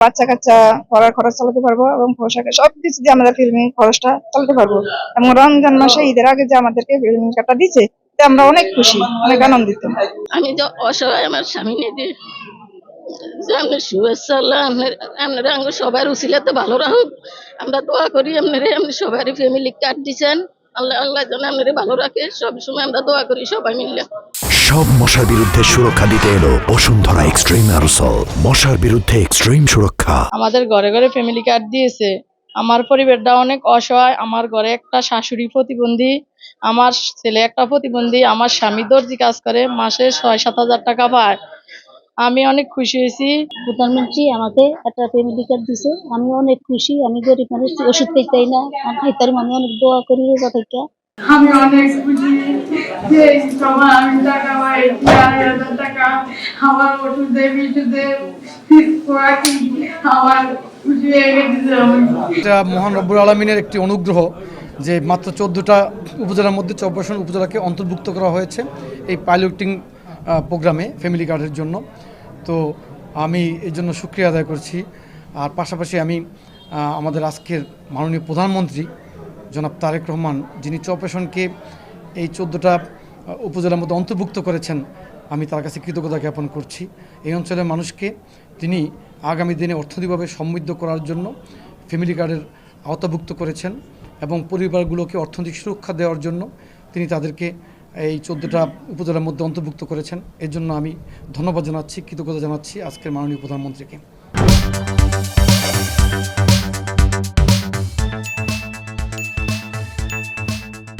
বাচ্চা কাচ্চা পড়ার খরচ চালাতে পারবো এবং পোশাকে সবকিছু দিয়ে আমরা ফিল্মিং খরচটা চালাতে পারবো। এবং রমজান মাসে ঈদের আগে যে আমাদেরকে ফিল্মিং কার্ডটা দিচ্ছে, এতে আমরা অনেক খুশি, অনেক আনন্দিত। আমি তো অসহায়, আমার স্বামী নেই যে আপনার শুভেচ্ছা আল্লাহ আপনারা আমরা সবার উসিলাতে ভালো রাখুক। আমরা দোয়া করি আপনারা আপনি সবারই ফ্যামিলি কার্ড দিচ্ছেন, আল্লাহ আল্লাহ যেন আপনারা ভালো রাখে। সব সময় আমরা দোয়া করি সবাই মিলে। সব মশার বিরুদ্ধে সুরক্ষা দিতে এলো বসুন্ধরা এক্সট্রিম অ্যারোসল, মশার বিরুদ্ধে এক্সট্রিম সুরক্ষা। আমাদের ঘরে ঘরে ফ্যামিলি কার্ড দিয়েছে। আমার পরিবারটা অনেক অসহায়। আমার ঘরে একটা শাশুড়ি প্রতিবন্ধী, আমার ছেলে একটা প্রতিবন্ধী, আমার স্বামী দর্জি কাজ করে, মাসে ৬-৭ হাজার টাকা পায়। আমি অনেক খুশি হয়েছি। প্রধানমন্ত্রী আমাকে একটা ফ্যামিলি কার্ড দিছে, আমি অনেক খুশি। আমি গরিব মানুষ, ওষুধ খাইতাই না, খাইতার আমি অনেক দোয়া করি রোজা থেকে। আমি অনেক খুশি যে সবার আমি টাকা পাই, ৪,০০০ টাকা আমার ওষুধে বিশুদ্ধে আমার খুশি হয়ে গেছে। এটা মহান রব্বুল আলমিনের একটি অনুগ্রহ যে মাত্র 14টা উপজেলার মধ্যে 24 উপজেলাকে অন্তর্ভুক্ত করা হয়েছে এই পাইলটিং প্রোগ্রামে ফ্যামিলি কার্ডের জন্য। তো আমি এই জন্য শুকরিয়া আদায় করছি। আর পাশাপাশি আমি আমাদের আজকের মাননীয় প্রধানমন্ত্রী জনাব তারেক রহমান, যিনি চরপেশনকে এই 14টা উপজেলার মধ্যে অন্তর্ভুক্ত করেছেন, আমি তার কাছে কৃতজ্ঞতা জ্ঞাপন করছি। এই অঞ্চলের মানুষকে তিনি আগামী দিনে অর্থনৈতিকভাবে সমৃদ্ধ করার জন্য ফ্যামিলি কার্ডের আওতাভুক্ত করেছেন এবং পরিবারগুলোকে অর্থনৈতিক সুরক্ষা দেওয়ার জন্য তিনি তাদেরকে এই 14টা উপজেলার মধ্যে অন্তর্ভুক্ত করেছেন। এর জন্য আমি ধন্যবাদ জানাচ্ছি, কৃতজ্ঞতা জানাচ্ছি আজকের মাননীয় প্রধানমন্ত্রীকে।